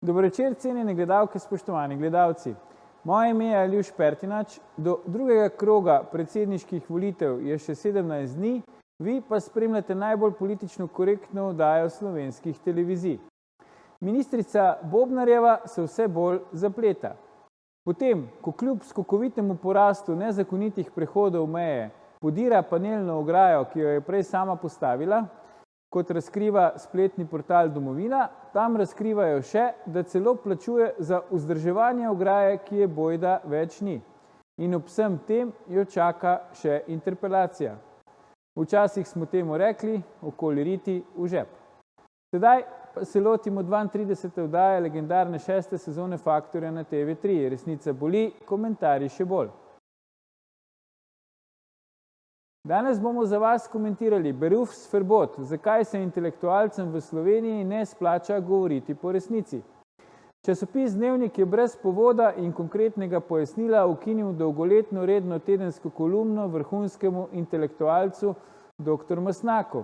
Dobro večer, cenjene gledalke, spoštovani gledalci. Moje ime je Aljuš Pertinač. Do drugega kroga predsedniških volitev je še 17 dni, vi pa spremljate najbolj politično korektno oddajo slovenskih televizij. Ministrica Bobnarjeva se vse bolj zapleta. Potem, ko kljub skokovitemu porastu nezakonitih prehodov meje podira panelno ograjo, ki jo je prej sama postavila, kot razkriva spletni portal Domovina, tam razkrivajo še, da celo plačuje za vzdrževanje ograje, ki je bojda več ni. In ob vsem tem jo čaka še interpelacija. Včasih smo temu rekli, okoli riti v žep. Sedaj pa se lotimo 32. oddaje legendarne 6. sezone Faktorja na TV3. Resnica boli, komentarji še bolj. Danes bomo za vas komentirali Berufs verbot, zakaj se intelektualcem v Sloveniji ne splača govoriti po resnici. Časopis Dnevnik je brez povoda in konkretnega pojasnila ukinil dolgoletno redno tedensko kolumno vrhunskemu intelektualcu dr. Mastnaku.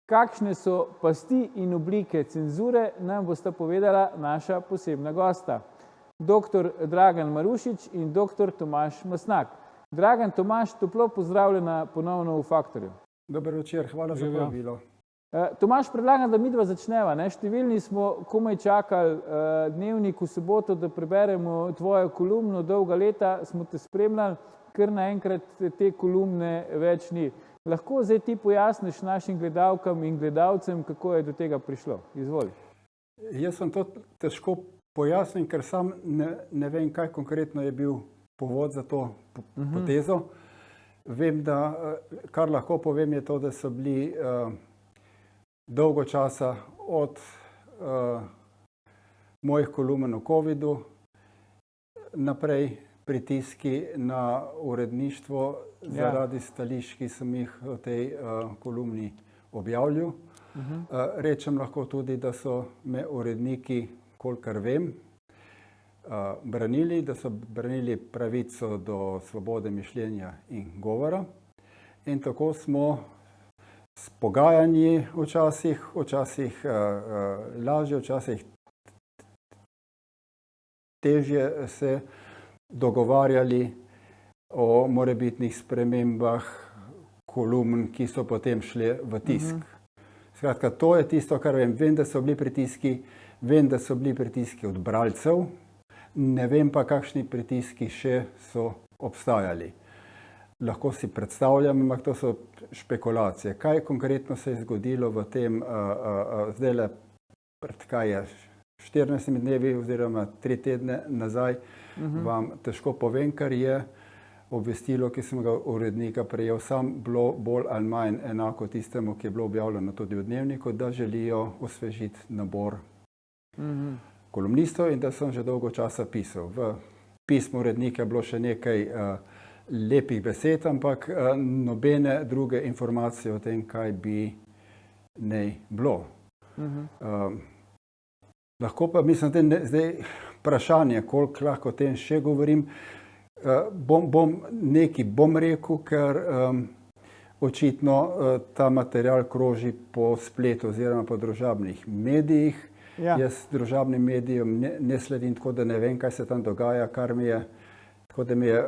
Kakšne so pasti in oblike cenzure, nam bosta povedala naša posebna gosta. Dr. Dragan Marušič in dr. Tomaž Mastnak. Dragan, Tomaž, toplo pozdravljena ponovno v Faktorju. Dober večer, hvala za povabilo. Tomaž, predlagam, da midva začneva. Številni smo komaj čakali Dnevnik v soboto, da preberemo tvojo kolumno. Dolga leta smo te spremljali, ker naenkrat te kolumne več ni. Lahko zdaj ti pojasniš našim gledalkam in gledalcem, kako je do tega prišlo? Izvoli. Jaz sem to težko pojasnim, ker sam ne vem, kaj konkretno je bil povod za to potezo. Vem, da kar lahko povem je to, da so bili dolgo časa od mojih kolumen o covidu naprej pritiski na uredništvo zaradi stališč, ki sem jih v tej kolumni objavljal. Rečem lahko tudi, da so me uredniki, kolikor vem, branili, da so branili pravico do svobode mišljenja in govora. In tako smo s pogajanji včasih lažje, včasih težje se dogovarjali o morebitnih spremembah kolumn, ki so potem šle v tisk. Skratka, to je tisto, kar vem. Vem, da so bili pritiski od bralcev, ne vem pa, kakšni pritiski še so obstajali. Lahko si predstavljam, ampak to so špekulacije. Kaj konkretno se je zgodilo v tem, zdajle, pred 14 dnevi oziroma 3 tedne nazaj, vam težko povem, ker je obvestilo, ki sem ga urednika prejel sam, bilo bolj ali manj enako tistemu, ki je bilo objavljeno tudi v Dnevniku, da želijo osvežiti nabor kolumnistov in da sem že dolgo časa pisal. V pismu urednika je bilo še nekaj lepih besed, ampak nobene druge informacije o tem, kaj bi naj bilo. Lahko pa, mislim, da zdaj vprašanje, koliko lahko o tem še govorim, bom rekel, ker očitno ta material kroži po spletu oziroma po družabnih medijih. Jaz družabnim medijem ne sledim, tako da ne vem, kaj se tam dogaja, tako da mi je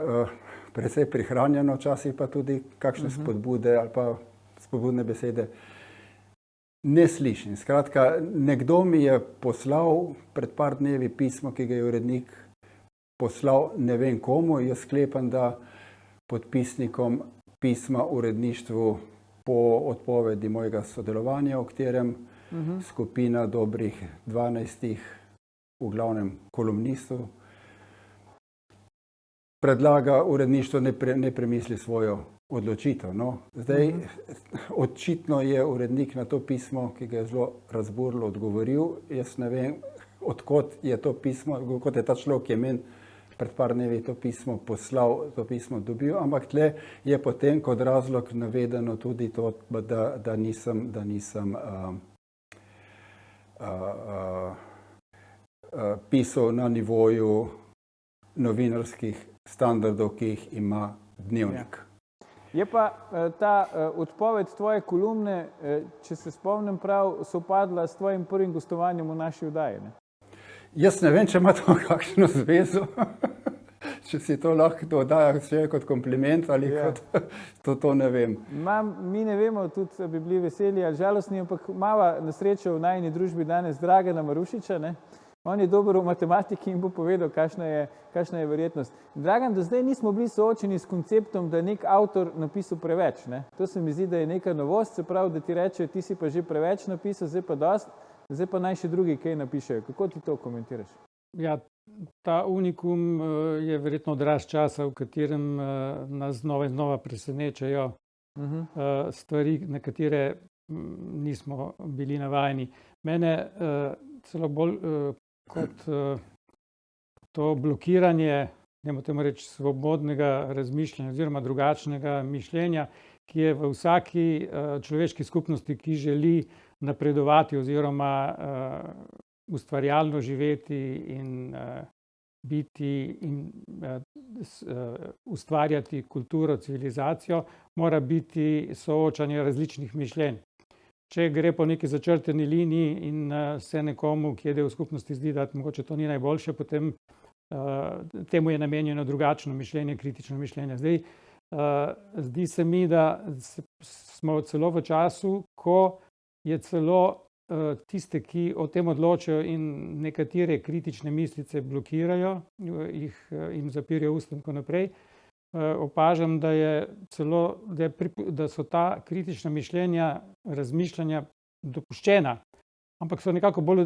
precej prihranjeno, včasih pa tudi kakšne spodbude ali pa spodbudne besede ne slišim. Skratka, nekdo mi je poslal pred par dnevi pismo, ki ga je urednik poslal ne vem komu. Jaz sklepam, da podpisnikom pisma uredništvu po odpovedi mojega sodelovanja, v katerem skupina dobrih 12 v glavnem kolumnistov predlaga uredništvo ne premisli svojo odločitev. Zdaj, očitno je urednik na to pismo, ki ga je zelo razburilo, odgovoril. Jaz ne vem, odkot je to pismo, kot je ta človek, ki je meni pred par dnevi to pismo poslal, to pismo dobil, ampak tle je potem kot razlog navedeno tudi to, da nisem pisal na nivoju novinarskih standardov, ki jih ima Dnevnik. Je pa ta odpoved tvoje kolumne, če se spomnim prav, sovpadla s tvojim prvim gostovanjem v naši oddaji, ne? Jaz ne vem, če ima to kakšno zvezo, če si to lahko dodaja še kot kompliment ali to ne vem. Mi ne vemo tudi, bi bili veseli ali žalostni, ampak mava na srečo v najini družbi danes Dragana Marušiča, ne? On je dober v matematiki in bo povedal, kakšna je verjetnost. Dragan, do zdaj nismo bili soočeni s konceptom, da je nek avtor napisal preveč, ne? To se mi zdi, da je neka novost, se pravi, da ti reče, ti si pa že preveč napisal, zdaj pa dost, zdaj pa naj še drugi kaj napišejo. Kako ti to komentiraš? Ja, ta unikum je verjetno odraz časa, v katerem nas znova in znova presenečajo stvari, na katere nismo bili navajeni. Mene celo bolj kot to blokiranje, ne temu reči, svobodnega razmišljanja oziroma drugačnega mišljenja, ki je v vsaki človeški skupnosti, ki želi napredovati oziroma ustvarjalno živeti in biti in ustvarjati kulturo, civilizacijo, mora biti soočanje različnih mišljenj. Če gre po neki začrteni liniji in se nekomu, ki je del skupnosti, zdi, da mogoče to ni najboljše, potem temu je namenjeno drugačno mišljenje, kritično mišljenje. Zdaj, zdi se mi, da smo celo v času, ko je celo tiste, ki o tem odločajo in nekatere kritične mislice blokirajo, jim zapirajo usta in tako naprej, opažam, da so ta kritična mišljenja, razmišljanja dopuščena, ampak so nekako bolj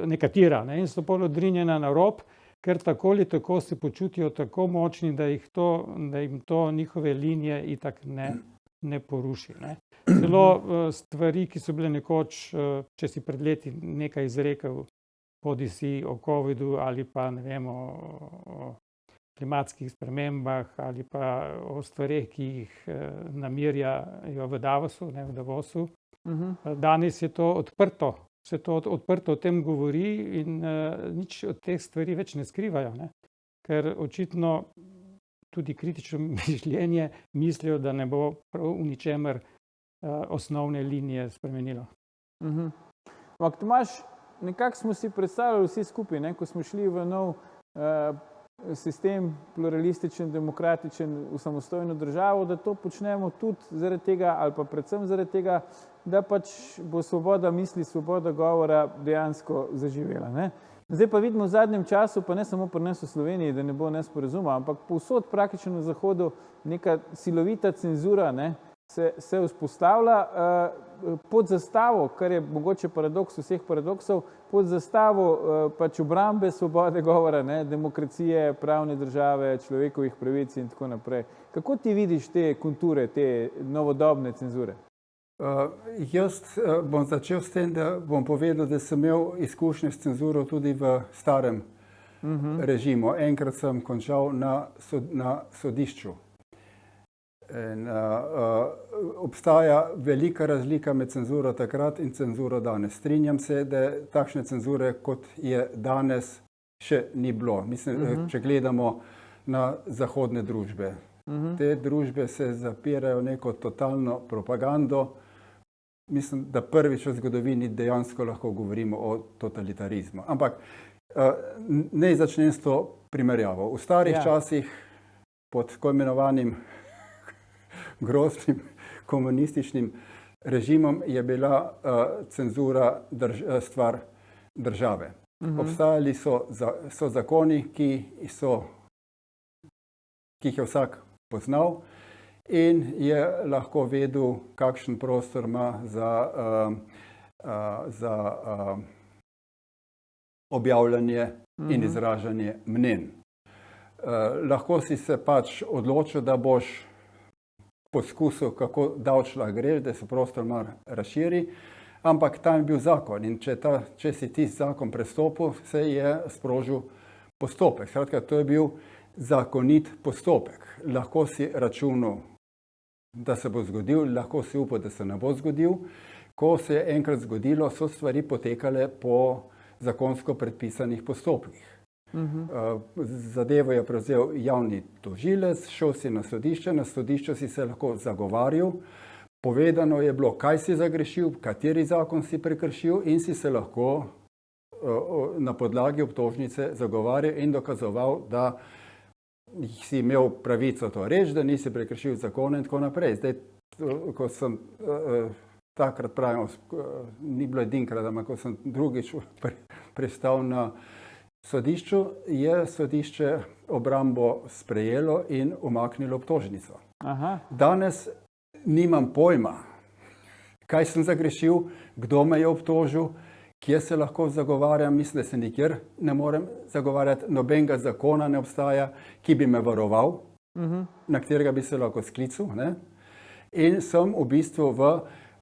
nekatera, ne, in so bolj odrinjena na rob, ker tako ali tako se počutijo tako močni, da jim to njihove linije itak ne poruši. Ne. Celo stvari, ki so bile nekoč, če si pred leti nekaj izrekel, bodisi o covidu ali pa ne vem, o klimatskih spremembah ali pa o stvareh, ki jih namirjajo v Davosu, ne, v Davosu. Danes je to odprto, se to odprto o tem govori in nič od teh stvari več ne skrivajo, ne? Ker očitno tudi kritično mišljenje mislijo, da ne bo prav v ničemer osnovne linije spremenilo. Ampak Tomaž, nekako smo si predstavljali vsi skupaj, ne, ko smo šli v nov sistem, pluralističen, demokratičen, v samostojno državo, da to počnemo tudi zaradi tega ali pa predvsem zaradi tega, da pač bo svoboda misli, svoboda govora dejansko zaživela, ne. Zdaj pa vidimo v zadnjem času, pa ne samo pri nas v Sloveniji, da ne bo nesporazuma, ampak povsod praktično na Zahodu neka silovita cenzura, ne, se vzpostavlja pod zastavo, kar je mogoče paradoks vseh paradoksov, pod zastavo pač obrambe svobode govora, ne, demokracije, pravne države, človekovih pravic in tako naprej. Kako ti vidiš te konture, te novodobne cenzure? Jaz bom začel s tem, da bom povedal, da sem imel izkušnje s cenzuro tudi v starem režimu. Enkrat sem končal na sodišču. Obstaja velika razlika med cenzuro takrat in cenzuro danes. Strinjam se, da takšne cenzure, kot je danes, še ni bilo. Mislim, če gledamo na zahodne družbe. Te družbe se zapirajo neko totalno propagando. Mislim, da prvič v zgodovini dejansko lahko govorimo o totalitarizmu. Ampak naj začnem s to primerjavo. V starih časih pod tako imenovanim groznim komunističnim režimom je bila cenzura stvar države. Obstajali so zakoni, ki jih je vsak poznal in je lahko vedel, kakšen prostor ima za objavljanje in izražanje mnenj. Lahko si se pač odločil, da boš poskusil, kako daleč lahko greš, da se prostor malo razširi, ampak tam je bil zakon in če si ti zakon prestopil, se je sprožil postopek. Skratka, to je bil zakonit postopek. Lahko si računal, da se bo zgodil, lahko si upal, da se ne bo zgodil. Ko se je enkrat zgodilo, so stvari potekale po zakonsko predpisanih postopkih. Zadevo je prevzel javni tožilec, šel si na sodišču si se lahko zagovarjal, povedano je bilo, kaj si zagrešil, kateri zakon si prekršil in si se lahko na podlagi obtožnice zagovarjal in dokazoval, da si imel pravico to reči, da nisi prekršil zakona in tako naprej. Zdaj, ko sem takrat pravim, ni bilo edinkrat, ampak ko sem drugič pristal na sodišču, je sodišče obrambo sprejelo in umaknilo obtožnico. Aha. Danes nimam pojma, kaj sem zagrešil, kdo me je obtožil, kje se lahko zagovarjam, mislim, da se nikjer ne morem zagovarjati, nobenega zakona ne obstaja, ki bi me varoval, na katerega bi se lahko sklical, ne? In sem v bistvu v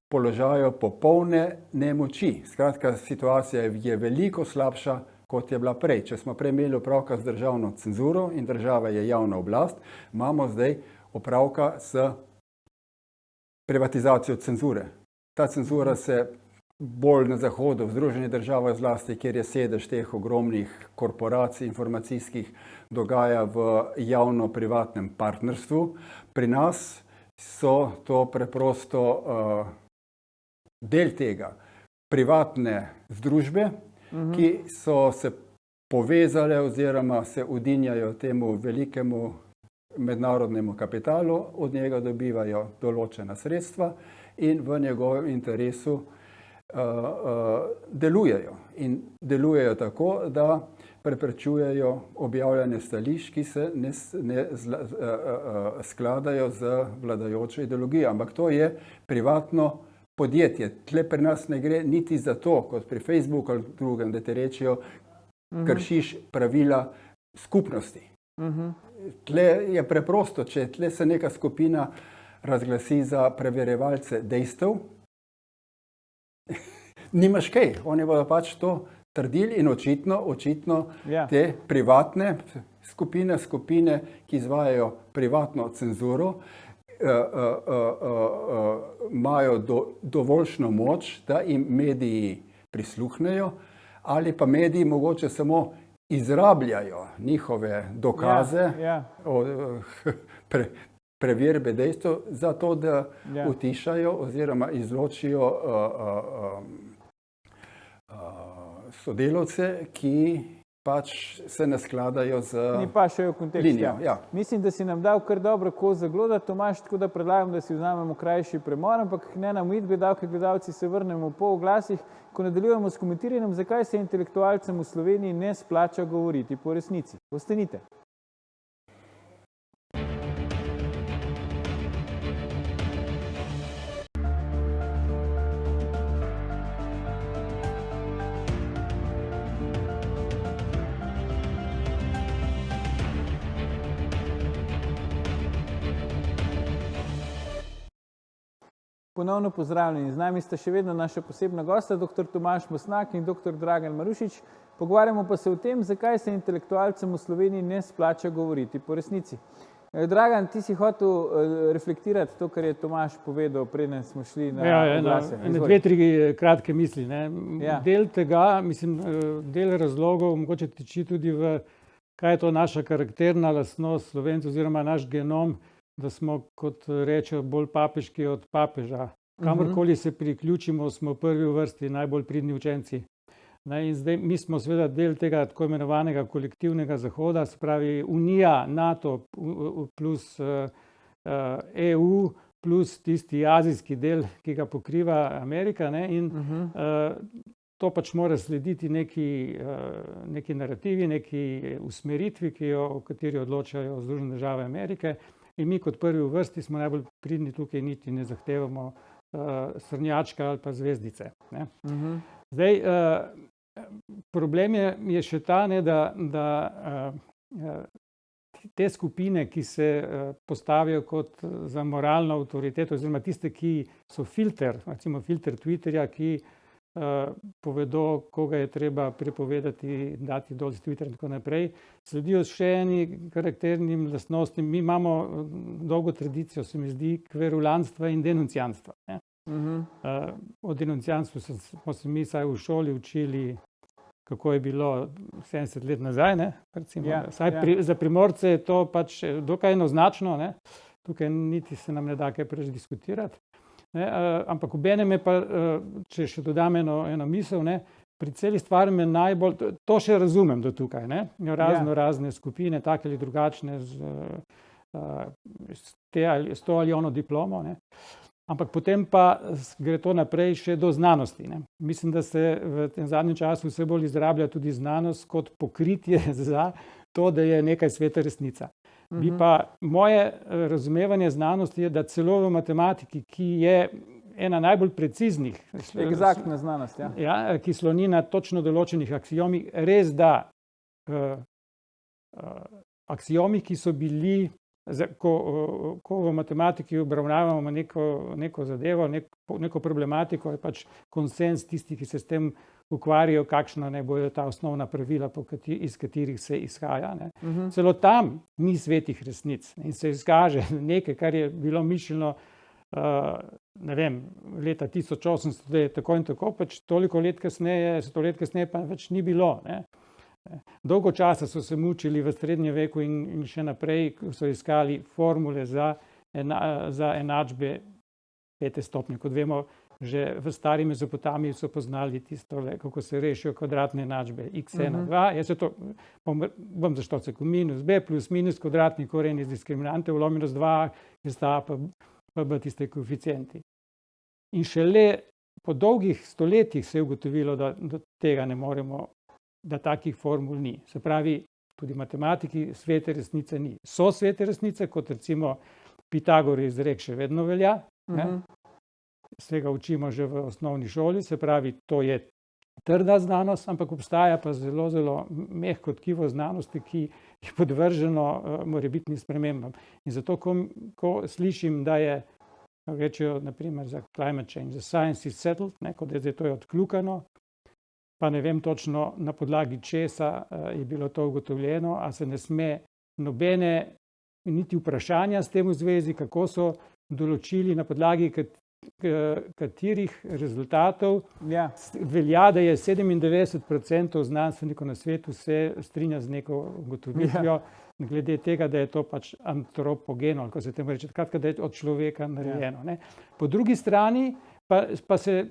položaju popolne nemoči. Skratka, situacija je veliko slabša, kot je bila prej. Če smo prej imeli opravka z državno cenzuro in država je javna oblast, imamo zdaj opravka s privatizacijo cenzure. Ta cenzura se bolj na zahodu, v Združenih državah zlasti, kjer je sedež teh ogromnih korporacij informacijskih, dogaja v javno-privatnem partnerstvu. Pri nas so to preprosto del tega privatne združbe, ki so se povezale oziroma se udinjajo temu velikemu mednarodnemu kapitalu, od njega dobivajo določena sredstva in v njegovem interesu delujejo. In delujejo tako, da preprečujejo objavljanje stališč, ki se ne skladajo z vladajočo ideologijo. Ampak to je privatno podjetje. Tle pri nas ne gre niti za to, kot pri Facebooku ali drugem, da te rečijo, kršiš pravila skupnosti. Tle je preprosto, če tle se neka skupina razglasi za preverjevalce dejstev, nimaš kaj. Oni bodo pač to trdili in očitno te privatne skupine, ki izvajajo privatno cenzuro, imajo dovoljšno moč, da jim mediji prisluhnejo, ali pa mediji mogoče samo izrabljajo njihove dokaze, preverbe dejstev, zato da utišajo oziroma izločijo sodelavce, ki pač se ne skladajo z Ni pa še v kontekst. linijo. Ja. Mislim, da si nam dal kar dobro kost za glodati, Tomaž, tako da predlagam, da si vzamemo krajši premor, ampak ne nam uiti, gledalci, se vrnemo po oglasih, ko nadaljujemo s komentiranjem, zakaj se intelektualcem v Sloveniji ne splača govoriti po resnici. Ostanite. Ponovno pozdravljeni. Z nami sta še vedno naša posebna gosta, dr. Tomaž Mosnak in dr. Dragan Marušič. Pogovarjamo pa se o tem, zakaj se intelektualcem v Sloveniji ne splača govoriti po resnici. Dragan, ti si hotel reflektirati to, kar je Tomaž povedal, preden smo šli na oglase. Dve, tri kratke misli. Del tega, del razlogov mogoče tiči tudi v, kaj je to naša karakterna lastnost Slovencev oziroma naš genom, da smo, kot rečejo, bolj papeški od papeža. Kamorkoli se priključimo, smo prvi v vrsti, najbolj pridni učenci. In zdaj mi smo seveda del tega tako imenovanega kolektivnega zahoda, se pravi Unija, NATO plus EU plus tisti azijski del, ki ga pokriva Amerika. In to pač mora slediti neki narativi, neki usmeritvi, o kateri odločajo Združene države Amerike. In mi kot prvi v vrsti smo najbolj pridni tukaj, niti ne zahtevamo srnjačka ali pa zvezdice. Zdaj, problem je še ta, da te skupine, ki se postavijo kot za moralno avtoriteto, oziroma tiste, ki so filter, recimo filter Twitterja, ki povedo, koga je treba prepovedati, dati dol z Twitter in tako naprej, sledijo še eni karakternim lastnostim. Mi imamo dolgo tradicijo, se mi zdi, kverulanstva in denuncijanstva. O denuncijanstvu smo se mi saj v šoli učili, kako je bilo 70 let nazaj. Za Primorce je to pač dokaj enoznačno, tukaj niti se nam ne da kaj preveč diskutirati. Ampak obenem je pa, če še dodam eno misel, pri celi stvari me najbolj, to še razumem do tukaj, ne? Razne skupine, take ali drugačne, s to ali ono diplomo, ne? Ampak potem pa gre to naprej še do znanosti, ne? Mislim, da se v tem zadnjem času vse bolj izrablja tudi znanost kot pokritje za to, da je nekaj sveta resnica. Bi pa moje razumevanje znanosti je, da celo v matematiki, ki je ena najbolj preciznih, Egzaktna znanost, ki sloni na točno določenih aksiomih, res da aksiomih, ki so bili, ko v matematiki obravnavamo neko zadevo, neko problematiko, je pač konsens tistih, ki se s tem ukvarjajo, kakšna naj bojo ta osnovna pravila, iz katerih se izhaja, ne. Celo tam ni svetih resnic in se izkaže nekaj, kar je bilo mišljeno, ne vem, leta 1800, da je tako in tako, pač toliko let kasneje, 100 let kasneje pa več ni bilo, ne. Dolgo časa so se mučili v srednjem veku in še naprej, so iskali formule za enačbe 5. stopnje. Kot vemo, že v stari Mezopotamiji so poznali tisto, kako se rešijo kvadratne enačbe x1, 2. Jaz to bom zaštocek minus b plus minus kvadratni koren iz diskriminante v minus 2, je sta pa b tiste koeficienti. In šele po dolgih stoletjih se je ugotovilo, da tega ne moremo, da takih formul ni. Se pravi, tudi matematiki svete resnice ni. So svete resnice, kot recimo Pitagor izrek še vedno velja, se ga učimo že v osnovni šoli, se pravi, to je trda znanost, ampak obstaja pa zelo, zelo mehko tkivo znanosti, ki je podvrženo morebitnim spremembam. In zato, ko slišim, da je, rečejo, naprimer, za climate change, the science is settled, kot je zdaj to odkljukano, pa ne vem točno na podlagi česa je bilo to ugotovljeno, a se ne sme nobene niti vprašanja s tem v zvezi, kako so določili, na podlagi katerih rezultatov velja, da je 97% znanstvenikov na svetu se strinja z neko ugotovitvijo, glede tega, da je to pač antropogeno, ali ko se temu reče, da je od človeka narejeno, ne. Po drugi strani pa se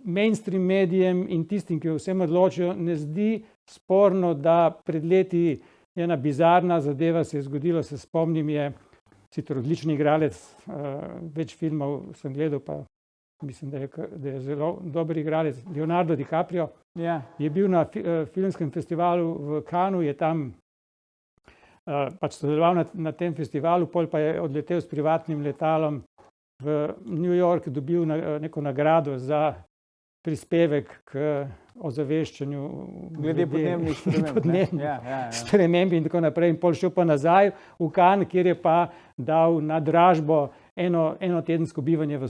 mainstream medijem in tistim, ki o vsem odločijo, ne zdi sporno, da pred leti ena bizarna zadeva se je zgodila, se spomnim, je sicer odlični igralec, več filmov sem gledal, pa mislim, da je zelo dober igralec, Leonardo DiCaprio, je bil na filmskem festivalu v Cannesu, je tam pač sodeloval na tem festivalu, pol pa je odletel s privatnim letalom v New York, dobil neko nagrado za prispevek k ozaveščanju glede podnebnih sprememb in tako naprej, in pol šel pa nazaj v Cannes, kjer je pa dal na dražbo enotedensko bivanje v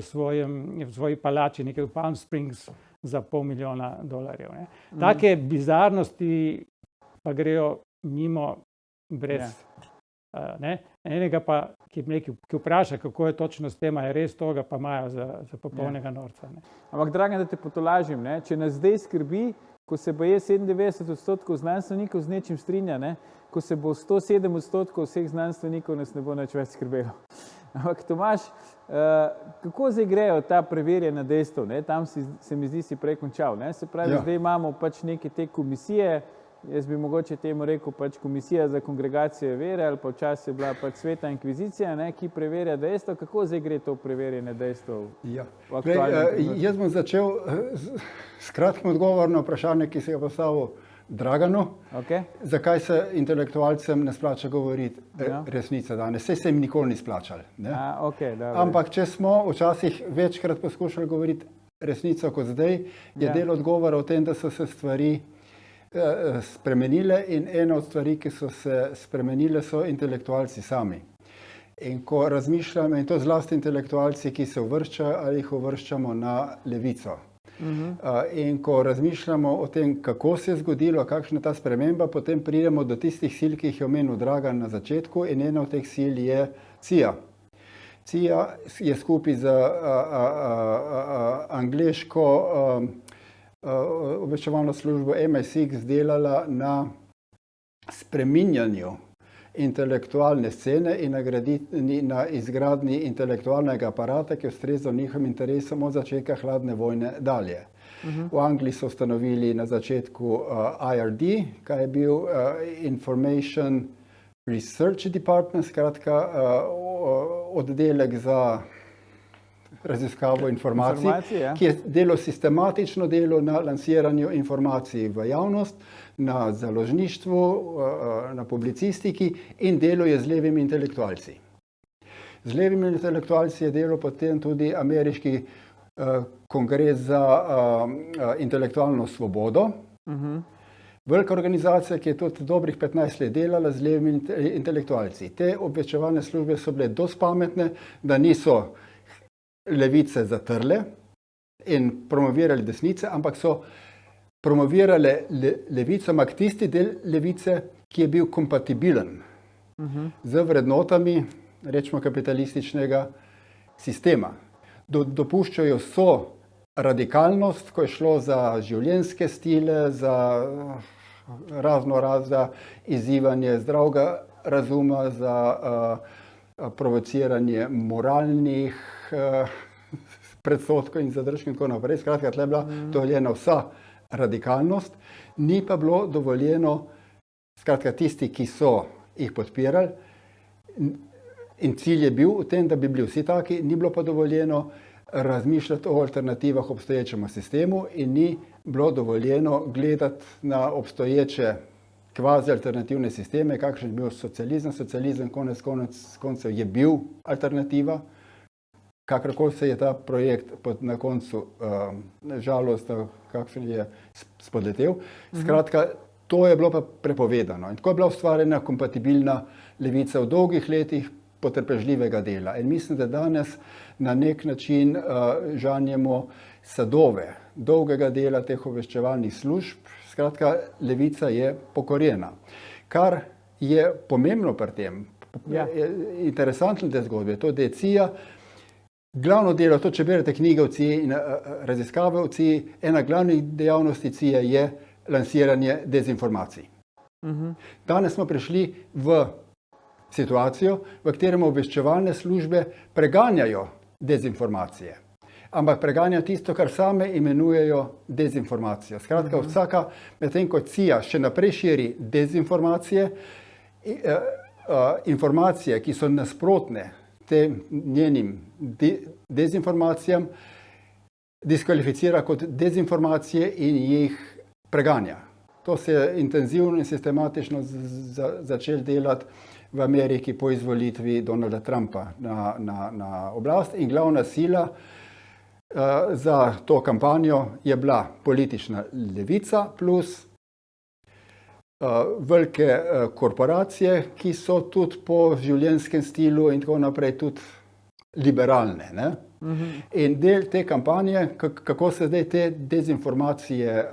svoji palači, nekaj v Palm Springs, za $500,000, ne. Take bizarnosti pa grejo mimo brez, ne. Enega pa, ki vpraša, kako je točno s tem, je res toga, pa imajo za popolnega norca, ne. Ampak, Dragan, da te potolažim, ne, če nas zdaj skrbi, ko se bo 97% znanstvenikov z nečim strinja, ne, ko se bo 107% vseh znanstvenikov, nas ne bo nič več skrbelo. Ampak, Tomaž, kako zdaj grejo ta preverjena dejstev, ne, tam se mi zdi, si prej končal, ne, se pravi, zdaj imamo pač neke te komisije, jaz bi mogoče temu rekel pač komisija za kongregacije vere, ali pa včasih je bila pač sveta inkvizicija, ne, ki preverja dejstvo. Kako zdaj gre to preverjene dejstvo v aktualnem trenutku? Jaz bom začel s kratkim odgovorom na vprašanje, ki se je postavil Draganu. Zakaj se intelektualcem ne splača govoriti resnice danes? Saj se jim nikoli ni splačalo, ne? Ampak če smo včasih večkrat poskušali govoriti resnico kot zdaj, je del odgovora v tem, da so se stvari spremenile, in ena od stvari, ki so se spremenile, so intelektualci sami. In ko razmišljamo, in to zlasti intelektualci, ki se uvrščajo ali jih uvrščamo na levico. In ko razmišljamo o tem, kako se je zgodilo, kakšna je ta sprememba, potem pridemo do tistih sil, ki jih je omenil Dragan na začetku, in ena od teh sil je CIA. CIA je skupaj z angleško obveščevalno službo MI6 delala na spreminjanju intelektualne scene in na izgradnji intelektualnega aparata, ki je ustrezal njihovim interesom od začetka hladne vojne dalje. V Angliji so ustanovili na začetku IRD, kaj je bil Information Research Department, skratka oddelek za raziskavo informacij, ki je delal sistematično delo na lansiranju informacij v javnost, na založništvu, na publicistiki in delo je z levimi intelektualci. Z levimi intelektualci je delal potem tudi ameriški kongres za intelektualno svobodo. Velika organizacija, ki je tudi dobrih 15 let delala z levimi intelektualci. Te obveščevalne službe so bile dosti pametne, da niso levice zatrle in promovirali desnice, ampak so promovirale levico, ampak tisti del levice, ki je bil kompatibilen z vrednotami, rečemo, kapitalističnega sistema. Dopuščajo so radikalnost, ko je šlo za življenjske stile, za razno izzivanje zdravega razuma, za provociranje moralnih predsodkov in zadržkov in tako naprej. Skratka, tle je bila dovoljena vsa radikalnost, ni pa bilo dovoljeno, skratka, tisti, ki so jih podpirali, in cilj je bil v tem, da bi bili vsi taki, ni bilo pa dovoljeno razmišljati o alternativah obstoječemu sistemu in ni bilo dovoljeno gledati na obstoječe kvazi alternativne sisteme, kakšen je bil socializem. Socializem konec koncev je bil alternativa, kakorkoli se je ta projekt na koncu žalost, kakšen je spodletel. Skratka, to je bilo pa prepovedano. In tako je bila ustvarjena kompatibilna levica v dolgih letih potrpežljivega dela. In mislim, da danes na nek način žanjemo sadove dolgega dela teh obveščevalnih služb. Skratka, levica je pokorjena. Kar je pomembno pri tem, interesantno te zgodbe, to, da je CIA glavno delo, to, če berete knjige o CIA in raziskave o CIA, ena glavnih dejavnosti CIA je lansiranje dezinformacij. Danes smo prišli v situacijo, v katerem obveščevalne službe preganjajo dezinformacije, ampak preganjajo tisto, kar same imenujejo dezinformacijo. Skratka, vsaka, medtem ko CIA še naprej širi dezinformacije, informacije, ki so nasprotne tem njenim dezinformacijam, diskvalificira kot dezinformacije in jih preganja. To se je intenzivno in sistematično začel delati v Ameriki po izvolitvi Donalda Trumpa na oblast in glavna sila za to kampanjo je bila politična levica plus velike korporacije, ki so tudi po življenjskem stilu in tako naprej tudi liberalne. Ne? In del te kampanje, kako se zdaj te dezinformacije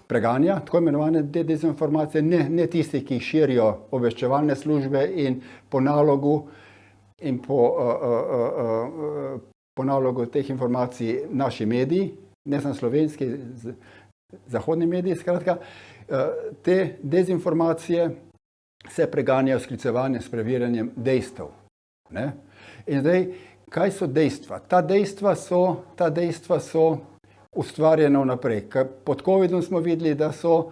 preganja, tako imenovane dezinformacije, ne tisti, ki jih širijo obveščevalne službe in po nalogu in po nalogu teh informacij naši mediji, ne samo slovenski, zahodni mediji, skratka, te dezinformacije se preganjajo s sklicevanjem, s preverjanjem dejstev. Ne? In zdaj, kaj so dejstva? Ta dejstva so ustvarjena vnaprej. Pod COVID-om smo videli, da so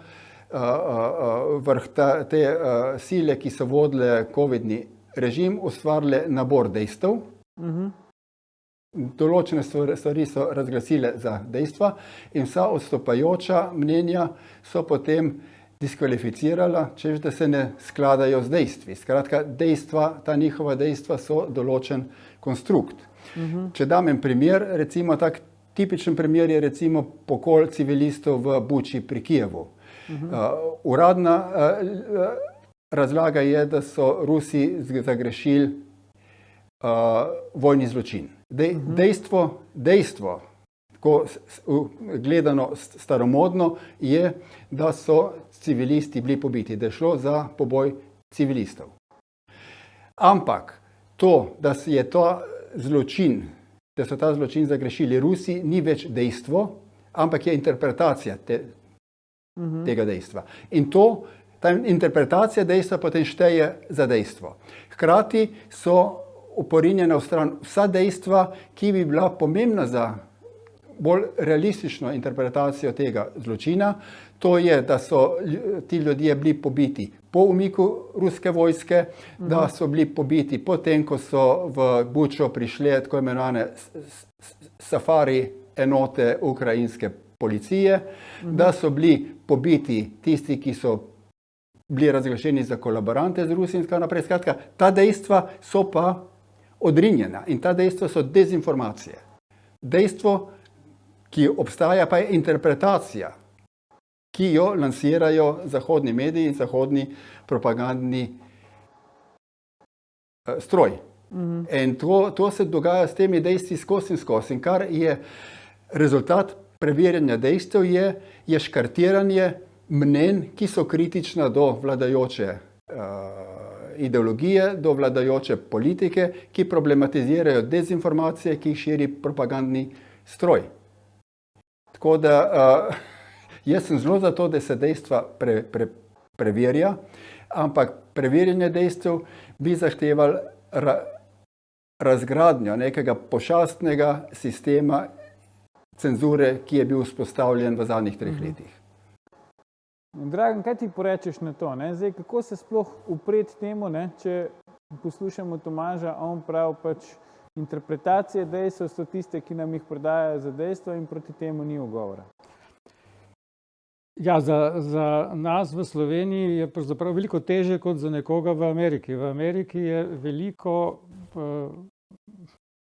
vrh te sile, ki so vodile COVID-ni režim, ustvarile nabor dejstev. Določene stvari so razglasile za dejstva in vsa odstopajoča mnenja so potem diskvalificirala, češ da se ne skladajo z dejstvi. Skratka, dejstva, ta njihova dejstva so določen konstrukt. Če dam en primer, recimo tak tipičen primer je recimo pokol civilistov v Buči pri Kijevu. Uradna razlaga je, da so Rusi zagrešili vojni zločin. Dejstvo, ko gledano staromodno, je, da so civilisti bili pobiti, da je šlo za poboj civilistov. Ampak to, da je ta zločin, da so ta zločin zagrešili Rusi, ni več dejstvo, ampak je interpretacija tega dejstva. In ta interpretacija dejstva potem šteje za dejstvo. Hkrati so uporinjena v stran vsa dejstva, ki bi bila pomembna za bolj realistično interpretacijo tega zločina. To je, da so ti ljudje bili pobiti po umiku ruske vojske, da so bili pobiti potem, ko so v Bučo prišle tako imenovane safari enote ukrajinske policije, da so bili pobiti tisti, ki so bili razglašeni za kolaborante z Rusijo in tako naprej. Skratka, ta dejstva so pa odrinjena in ta dejstva so dezinformacije. Dejstvo, ki obstaja, pa je interpretacija, ki jo lansirajo zahodni mediji in zahodni propagandni stroj. In to se dogaja s temi dejstvi skozi in skozi. In kar je rezultat preverjanja dejstev, je škartiranje mnenj, ki so kritična do vladajoče ideologije, do vladajoče politike, ki problematizirajo dezinformacije, ki jih širi propagandni stroj. Tako da jaz sem zelo za to, da se dejstva preverja, ampak preverjanje dejstev bi zahteval razgradnjo nekega pošastnega sistema cenzure, ki je bil vzpostavljen v zadnjih 3 letih. Dragan, kaj ti porečeš na to? Ne? Zdaj, kako se sploh upreti temu, ne? Če poslušamo Tomaža, on pravi pač interpretacije dejstev so tiste, ki nam jih prodajajo za dejstvo in proti temu ni ugovora. Ja, za nas v Sloveniji je pravzaprav veliko teže kot za nekoga v Ameriki. V Ameriki je veliko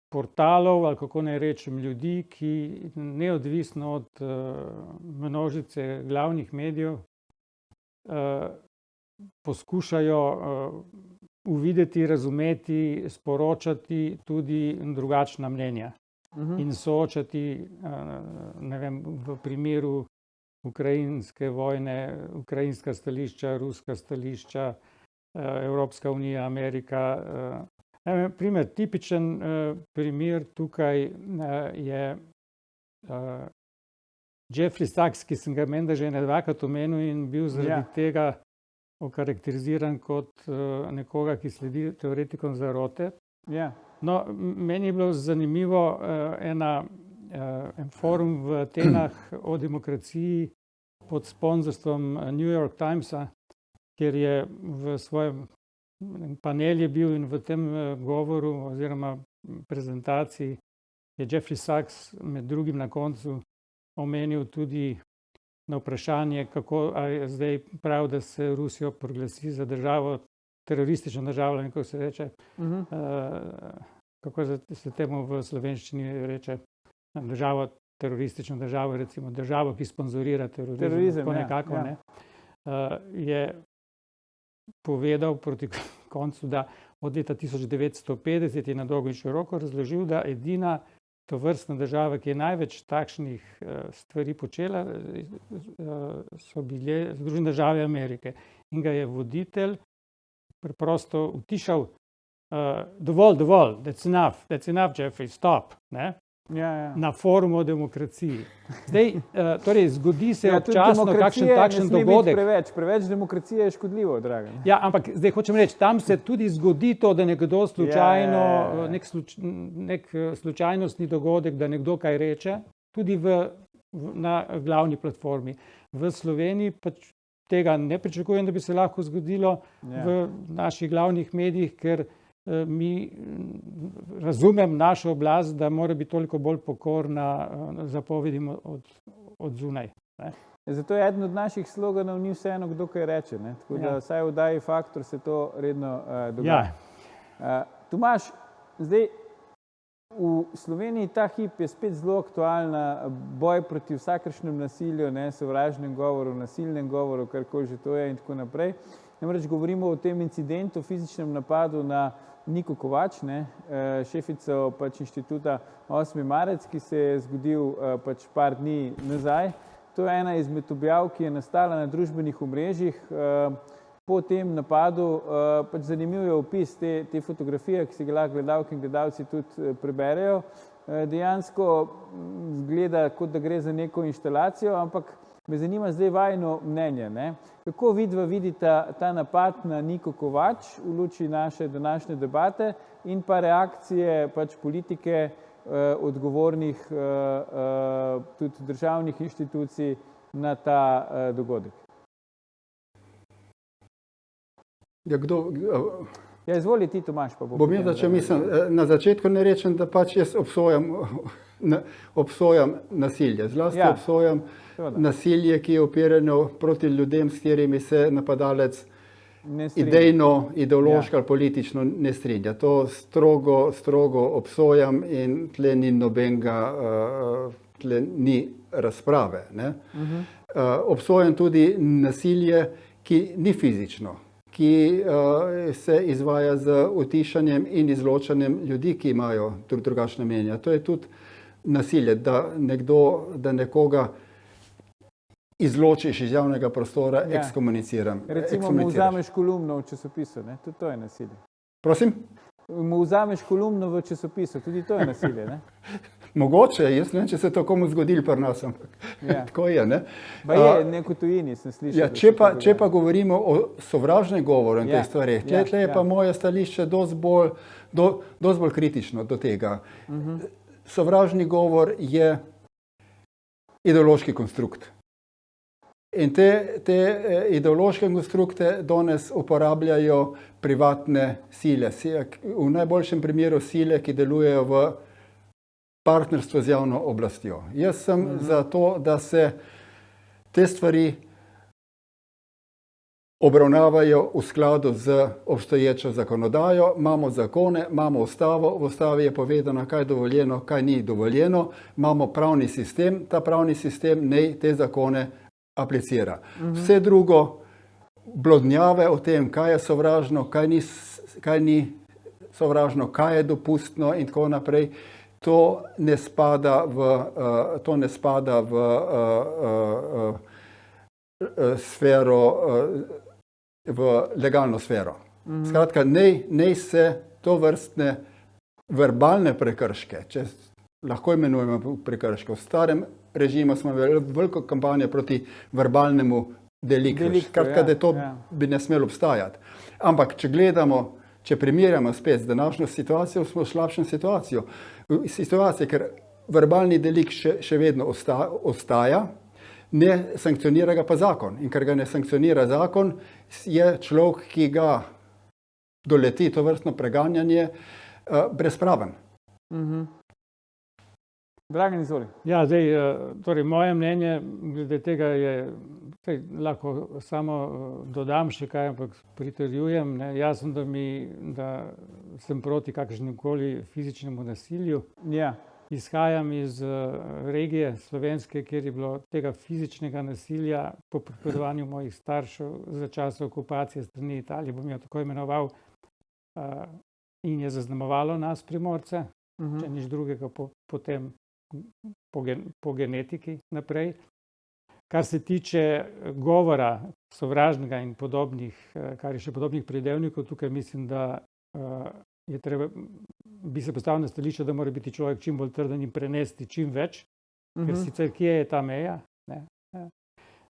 portalov, ali kako naj rečem, ljudi, ki neodvisno od množice glavnih medijev poskušajo uvideti, razumeti, sporočati tudi drugačna mnenja in soočati, ne vem, v primeru ukrajinske vojne, ukrajinska stališča, ruska stališča, Evropska unija, Amerika. Tipičen primer tukaj je Jeffrey Sachs, ki sem ga menda že dvakrat omenil in bil zaradi tega okarakteriziran kot nekoga, ki sledi teoretikom zarote. No, meni je bilo zanimivo en forum v Atenah o demokraciji pod sponzorstvom New York Timesa, kjer je v svojem panel je bil in v tem govoru oziroma prezentaciji je Jeffrey Sachs med drugim na koncu omenil tudi na vprašanje, kako je zdaj prav, da se Rusijo proglasi za državo, teroristično državo, kako se reče, kako se temu v slovenščini reče, državo, teroristično državo, recimo državo, ki sponzorira terorizem, tako nekako, ne, je povedal proti koncu, da od leta 1950 je na dolgo in široko razložil, da edina tovrstna država, ki je največ takšnih stvari počela, so bile Združene države Amerike. In ga je voditelj preprosto utišal, dovolj, that's enough, Jeffrey, stop, ne? Na forumu o demokraciji. Zdaj, torej, zgodi se občasno kakšen takšen dogodek. Preveč demokracije je škodljivo, Dragan. Ja, ampak zdaj hočem reči, tam se tudi zgodi to, da nekdo slučajno, nek slučajnostni dogodek, da nekdo kaj reče, tudi na glavni platformi. V Sloveniji pač tega ne pričakujem, da bi se lahko zgodilo v naših glavnih medijih, ker mi razumem našo oblast, da mora biti toliko bolj pokorna zapovedim od zunaj. Ne? Zato je eden od naših sloganov ni vseeno, kdo kaj reče. Ne? Tako da vsaj v oddaji Faktor se to redno dogaja. Tomaž, zdaj v Sloveniji ta hip je spet zelo aktualna boj proti vsakršnem nasilju, sovražnem govoru, nasilnem govoru, karkoli že to je in tako naprej. Namreč govorimo o tem incidentu, fizičnem napadu na Niko Kovač, šefico pač inštituta 8. marec, ki se je zgodil pač par dni nazaj. To je ena izmed objav, ki je nastala na družbenih omrežjih. Po tem napadu pač zanimiv je opis te fotografije, ki si ga lahko gledalke in gledalci tudi preberejo. Dejansko zgleda, kot da gre za neko inštalacijo, ampak me zanima zdaj vajino mnenje. Kako vidva vidita ta napad na Niko Kovač v luči naše današnje debate in pa reakcije pač politike odgovornih tudi državnih inštitucij na ta dogodek. Ja, kdo? Ja, izvoli ti, Tomaž, pa Bom jaz začel, mislim, na začetku ne rečem, da pač jaz obsojam nasilje. Zlasti obsojam nasilje, ki je operjeno proti ljudem, s katerimi se napadalec idejno, ideološko ali politično ne strinja. To strogo obsojam in tle ni tle ni razprave. Ne? Obsojam tudi nasilje, ki ni fizično, ki se izvaja z utišanjem in izločanjem ljudi, ki imajo drugačne mnenja. To je tudi nasilje, da nekoga izločiš iz javnega prostora, ekskomuniciram. Recimo mu vzameš kolumno v časopisu, ne? Tudi to je nasilje. Prosim? Mu vzameš kolumno v časopisu, tudi to je nasilje, ne? Mogoče, jaz ne vem, če se to komu zgodilo pri nas, ampak tako je, ne? Pa je, neko tujini sem slišal. Ja, če pa govorimo o sovražnem govoru in teh stvareh, tle je pa moje stališče dosti bolj kritično do tega. Sovražni govor je ideološki konstrukt. In te ideološke konstrukte danes uporabljajo privatne sile. V najboljšem primeru sile, ki delujejo v partnerstvu z javno oblastjo. Jaz sem za to, da se te stvari obravnavajo v skladu z obstoječo zakonodajo. Imamo zakone, imamo ustavo, v ustavi je povedano, kaj je dovoljeno, kaj ni dovoljeno. Imamo pravni sistem, ta pravni sistem naj te zakone aplicira. Vse drugo, blodnjave o tem, kaj je sovražno, kaj ni sovražno, kaj je dopustno in tako naprej, to ne spada v sfero, v legalno sfero. Skratka, naj se tovrstne verbalne prekrške, če lahko imenujemo prekrške, v starem režimu smo imeli veliko kampanjo proti verbalnemu deliktu. Skratka, da to bi ne smelo obstajati. Ampak, če primerjamo spet z današnjo situacijo, smo v slabšem situaciji, ker verbalni delikt še vedno ostaja, ne sankcionira ga pa zakon. In ker ga ne sankcionira zakon, je človek, ki ga doleti tovrstno preganjanje, brezpraven. Dragan, izvoli. Ja, torej moje mnenje glede tega je, lahko samo dodam še kaj, ampak pritrjujem. Jasno, da sem proti kakršnimkoli fizičnemu nasilju. Izhajam iz regije slovenske, kjer je bilo tega fizičnega nasilja po pripovedovanju mojih staršev za čas okupacije strani Italije, bom jo tako imenoval, in je zaznamovalo nas Primorce, če nič drugega potem po genetiki naprej. Kar se tiče govora sovražnega in podobnih, kar je še podobnih pridevnikov, tukaj mislim, da bi se postavil na stališče, da mora biti človek čim bolj trden in prenesti čim več, ker sicer kje je ta meja.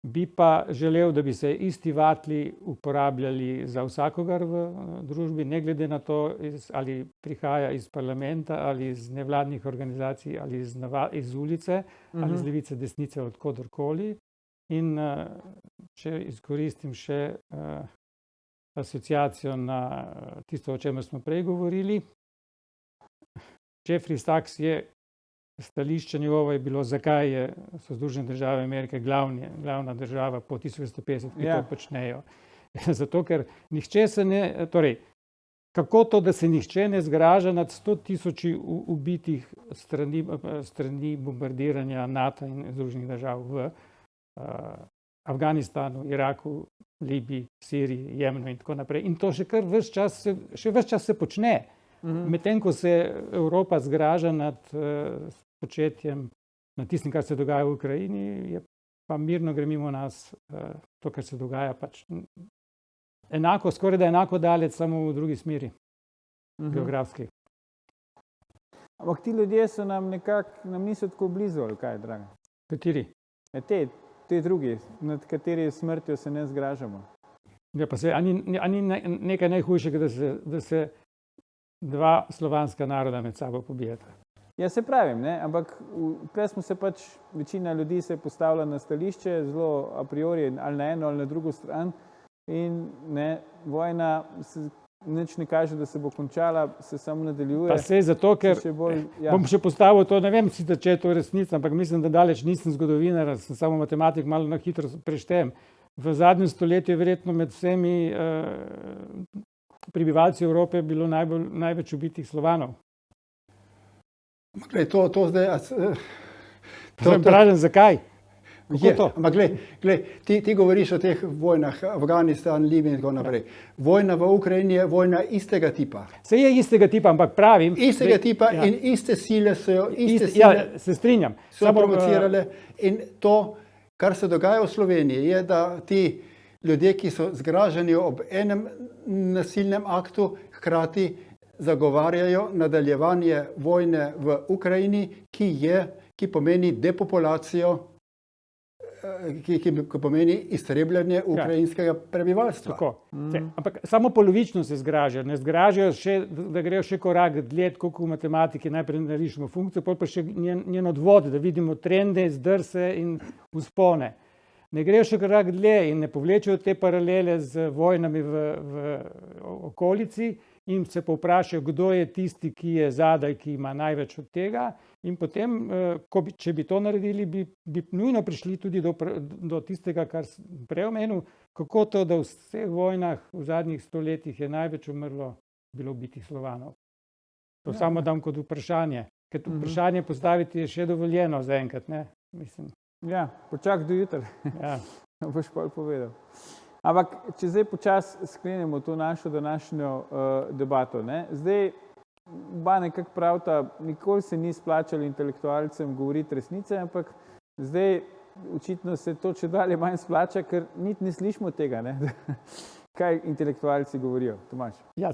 Bi pa želel, da bi se isti vatli uporabljali za vsakogar v družbi, ne glede na to, ali prihaja iz parlamenta, ali iz nevladnih organizacij, ali iz ulice, ali iz levice, desnice, od koderkoli. In če izkoristim še asociacijo na tisto, o čemer smo prej govorili, Jeffrey Sachs je stališče njegovo je bilo, zakaj so Združene države Amerike glavna država po 1950, ki to počnejo. Zato, ker nihče se ne, torej, kako to, da se nihče ne zgraža nad 100.000 ubitih strani bombardiranja NATO in Združenih držav v Afganistanu, Iraku, Libiji, Siriji, Jemnu in tako naprej. In to še ves čas se počne. Medtem ko se Evropa zgraža nad početjem, nad tistim, kar se dogaja v Ukrajini, je pa mirno gre mimo nas to, kar se dogaja pač enako, skoraj da enako daleč, samo v drugi smeri, geografski. Ampak ti ljudje so nam niso tako blizu, ali kaj, Dragan? Kateri? Te drugi, nad kateri smrtjo se ne zgražamo. Ja, pa ani nekaj najhujšega, da se dva slovanska naroda med sabo pobijata. Ja, se pravim, ne? Ampak tukaj smo se pač, večina ljudi se je postavila na stališče, zelo a priori ali na eno ali na drugo stran in ne, vojna se nič ne kaže, da se bo končala, se samo nadaljuje. Pa sej zato, ker bom še postavil to, ne vem sicer, če je to resnica, ampak mislim, da daleč nisem zgodovinar, sem samo matematik, malo na hitro preštejem. V zadnjem stoletju je verjetno med vsemi prebivalci Evrope bilo največ ubitih Slovanov. Glej, to zdaj... Vprašam, zakaj? Ampak glej, ti govoriš o teh vojnah, Afganistan, Libija in tako naprej. Vojna v Ukrajini je vojna istega tipa. Se je istega tipa, ampak pravim... Istega tipa in iste sile so jo, se strinjam. So provocirale in to, kar se dogaja v Sloveniji, je, da ti ljudje, ki so zgraženi ob enem nasilnem aktu, hkrati zagovarjajo nadaljevanje vojne v Ukrajini, ki pomeni depopulacijo, ki pomeni iztrebljanje ukrajinskega prebivalstva. Ampak samo polovično se zgražajo. Ne zgražajo še, da grejo še korak dlje, kot v matematiki, najprej narišemo funkcijo, potem pa še njen odvod, da vidimo trende, zdrse in vzpone. Ne grejo še korak dlje in ne povlečejo te paralele z vojnami v okolici in se povprašajo, kdo je tisti, ki je zadaj, ki ima največ od tega. In potem, če bi to naredili, bi nujno prišli tudi do tistega, kar sem prej omenil, kako to, da v vseh vojnah v zadnjih stoletjih je največ umrlo bilo bitih Slovanov. To samo dam kot vprašanje, ker vprašanje postaviti je še dovoljeno zaenkrat, ne? Mislim. Ja, počak do jutra. Ja. Boš pol povedal. Ampak, če zdaj počasi sklenemo to našo današnjo debato, ne? Zdaj, oba nekako pravita, nikoli se ni splačalo intelektualcem govoriti resnice, ampak zdaj očitno se to čedalje manj splača, ker niti ne slišimo tega, ne? Kaj intelektualci govorijo, Tomaž? Ja.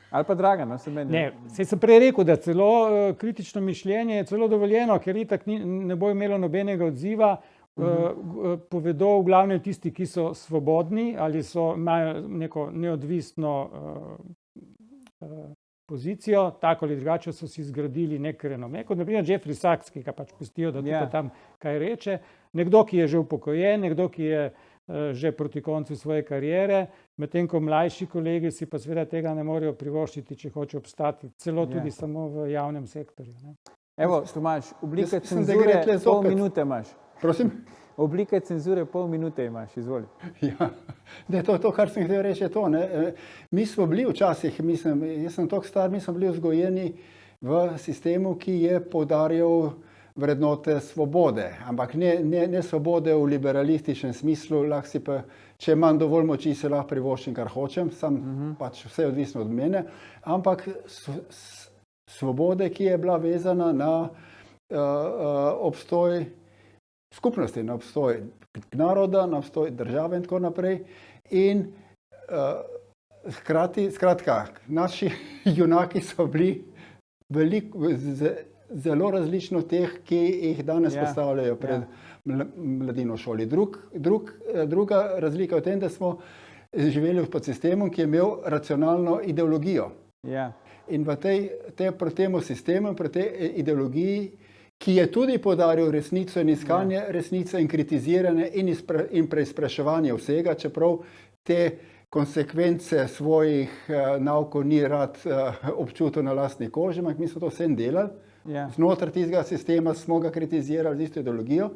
Ali pa Dragan, se meni. Ne, sem prej rekel, da celo kritično mišljenje je celo dovoljeno, ker itak ne bo imelo nobenega odziva. Povedo v glavnem tisti, ki so svobodni ali imajo neko neodvisno pozicijo, tako ali drugače so si zgradili nek renome. Kot naprimer Jeffrey Sachs, ki ga pač pustijo, da tukaj tam kaj reče. Nekdo, ki je že upokojen, nekdo, ki je že proti koncu svoje kariere, medtem ko mlajši kolegi si pa seveda tega ne morejo privoščiti, če hoče obstati, celo tudi samo v javnem sektorju. Ne? Evo, Tomaž, oblika cenzure pol minute imaš. Prosim? Oblika cenzure pol minute imaš, izvoli. Ja, to, kar sem hotel reči, je to. Ne? Mi smo bili včasih, mislim, jaz sem toliko star, mi smo bili vzgojeni v sistemu, ki je poudarjal vrednote svobode, ampak ne svobode v liberalističnem smislu, lahko si pa, če imam dovolj moči, se lahko privoščim, kar hočem, pač vse je odvisno od mene, ampak svobode, ki je bila vezana na obstoj skupnosti, na obstoj naroda, na obstoj države in tako naprej. In hkrati, skratka, naši junaki so bili zelo različni od teh, ki jih danes postavljajo pred mladino v šoli. Druga razlika je v tem, da smo živeli pod sistemom, ki je imel racionalno ideologijo. In proti temu sistemu, proti tej ideologiji, ki je tudi poudaril resnico in iskanje resnice in kritiziranje in preizpraševanje vsega, čeprav te konsekvence svojih naukov ni rad občutil na lastni koži, ampak mi smo to vsem delali. Znotraj tistega sistema smo ga kritizirali z isto ideologijo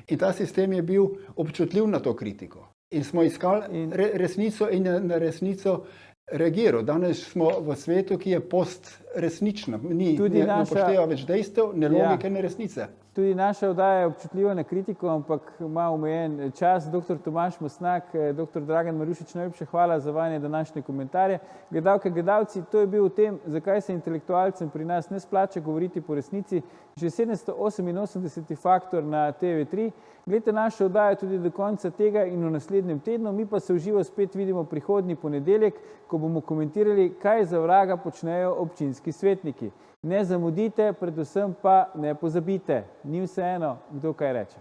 in ta sistem je bil občutljiv na to kritiko. In smo iskali resnico in na resnico reagiral. Danes smo v svetu, ki je postresnična. Ne upošteva več dejstev, ne logike, ne resnice. Tudi naša oddaja je občutljiva na kritiko, ampak ima omejen čas. Dr. Tomaž Mosnak, dr. Dragan Marušič, najlepša hvala za vajine današnje komentarje. Gledalke, gledalci, to je bil o tem, zakaj se intelektualcem pri nas ne splača govoriti po resnici. Že 788. faktor na TV3. Gledajte našo oddajo tudi do konca tega in v naslednjem tednu. Mi pa se v živo spet vidimo prihodnji ponedeljek, ko bomo komentirali, kaj za vraga počnejo občinski svetniki. Ne zamudite, predvsem pa ne pozabite. Ni vseeno, kdo kaj reče.